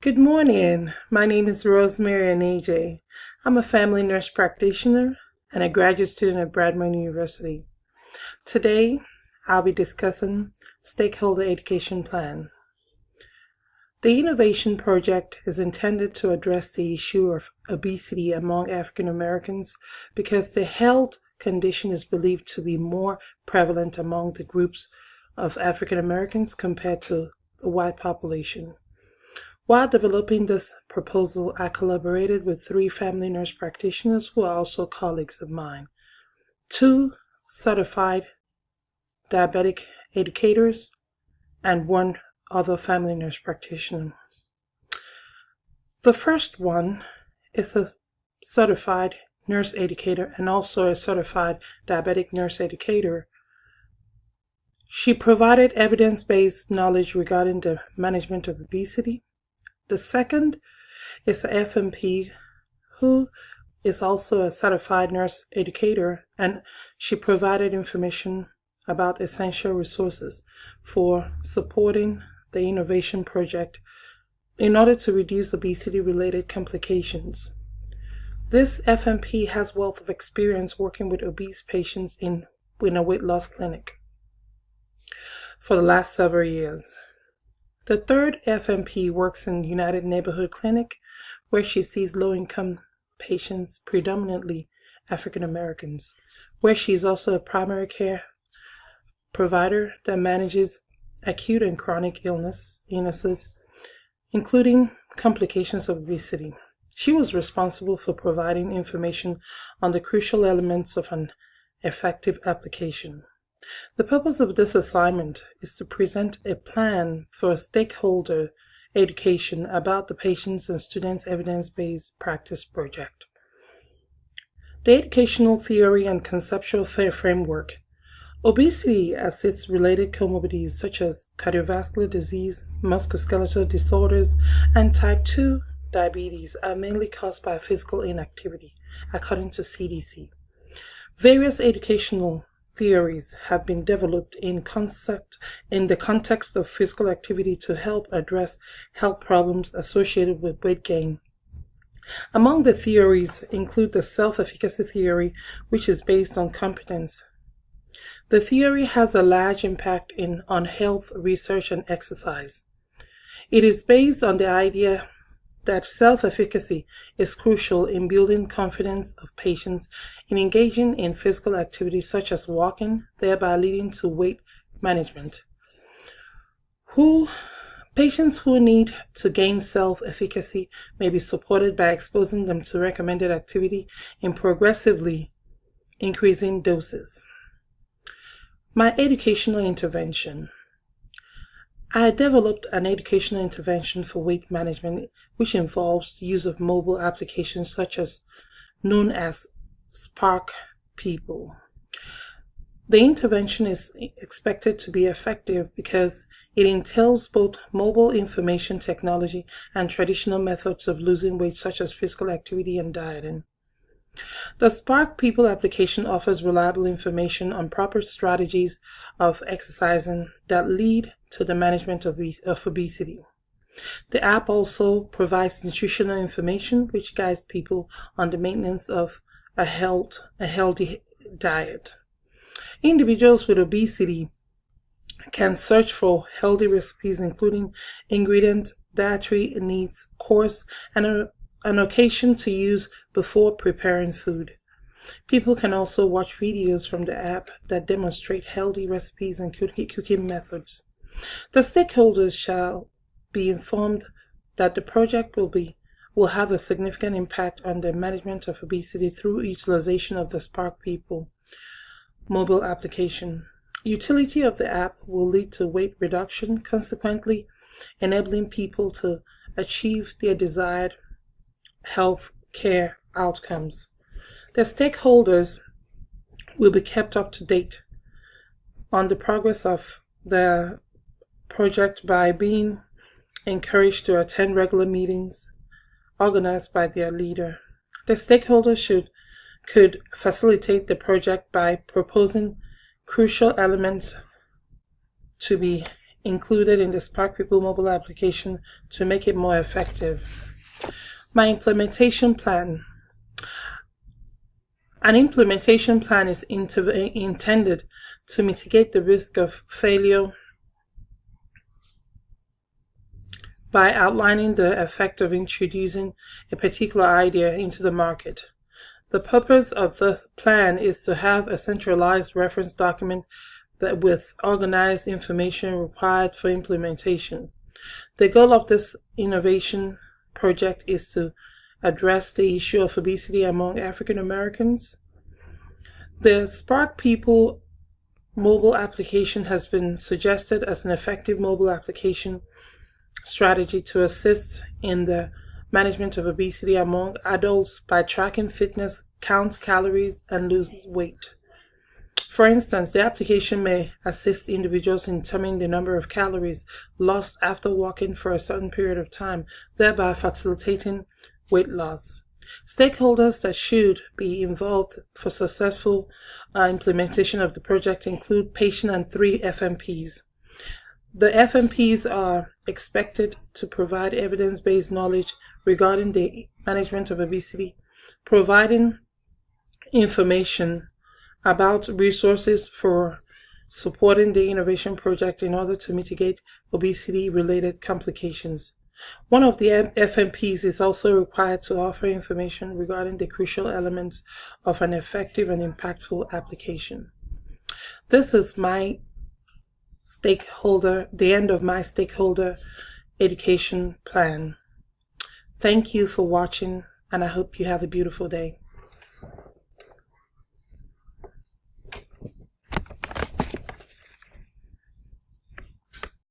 Good morning. My name is Rosemary Anije. I'm a family nurse practitioner and a graduate student at Bradman University. Today, I'll be discussing Stakeholder Education Plan. The Innovation Project is intended to address the issue of obesity among African Americans because the health condition is believed to be more prevalent among the groups of African Americans compared to the white population. While developing this proposal, I collaborated with 3 family nurse practitioners who are also colleagues of mine, 2 certified diabetic educators, and 1 other family nurse practitioner. The first one is a certified nurse educator and also a certified diabetic nurse educator. She provided evidence-based knowledge regarding the management of obesity. The second is a FNP who is also a certified nurse educator, and she provided information about essential resources for supporting the innovation project in order to reduce obesity-related complications. This FNP has wealth of experience working with obese patients in a weight loss clinic for the last several years. The third FNP works in United Neighborhood Clinic, where she sees low-income patients, predominantly African Americans, where she is also a primary care provider that manages acute and chronic illnesses, including complications of obesity. She was responsible for providing information on the crucial elements of an effective application. The purpose of this assignment is to present a plan for a stakeholder education about the patients and students' evidence-based practice project. The educational theory and conceptual framework. Obesity as its related comorbidities such as cardiovascular disease, musculoskeletal disorders, and type 2 diabetes are mainly caused by physical inactivity, according to CDC. Various educational theories have been developed in the context of physical activity to help address health problems associated with weight gain. Among the theories include the self-efficacy theory, which is based on competence. The theory has a large impact on health research and exercise. It is based on the idea that self-efficacy is crucial in building confidence of patients in engaging in physical activities such as walking, thereby leading to weight management. Patients who need to gain self-efficacy may be supported by exposing them to recommended activity in progressively increasing doses. My educational intervention. I developed an educational intervention for weight management, which involves the use of mobile applications such as known as Spark People. The intervention is expected to be effective because it entails both mobile information technology and traditional methods of losing weight such as physical activity and dieting. The Spark People application offers reliable information on proper strategies of exercising that lead to the management of obesity. The app also provides nutritional information which guides people on the maintenance of a healthy diet. Individuals with obesity can search for healthy recipes including ingredient, dietary needs, course, and an occasion to use before preparing food. People can also watch videos from the app that demonstrate healthy recipes and cooking methods. The stakeholders shall be informed that the project will have a significant impact on the management of obesity through utilization of the Spark People mobile application. Utility of the app will lead to weight reduction, consequently enabling people to achieve their desired health care outcomes. The stakeholders will be kept up to date on the progress of the project by being encouraged to attend regular meetings organized by their leader. The stakeholders could facilitate the project by proposing crucial elements to be included in the Spark People mobile application to make it more effective. My implementation plan. An implementation plan is intended to mitigate the risk of failure by outlining the effect of introducing a particular idea into the market. The purpose of the plan is to have a centralized reference document with organized information required for implementation. The goal of this innovation project is to address the issue of obesity among African Americans. The Spark People mobile application has been suggested as an effective mobile application strategy to assist in the management of obesity among adults by tracking fitness, count calories, and lose weight. For instance, the application may assist individuals in determining the number of calories lost after walking for a certain period of time, thereby facilitating weight loss. Stakeholders that should be involved for successful implementation of the project include patient and 3 FMPs. The FMPs are expected to provide evidence-based knowledge regarding the management of obesity, providing information about resources for supporting the innovation project in order to mitigate obesity-related complications. One of the FMPs is also required to offer information regarding the crucial elements of an effective and impactful application. This is the end of my stakeholder education plan. Thank you for watching, and I hope you have a beautiful day.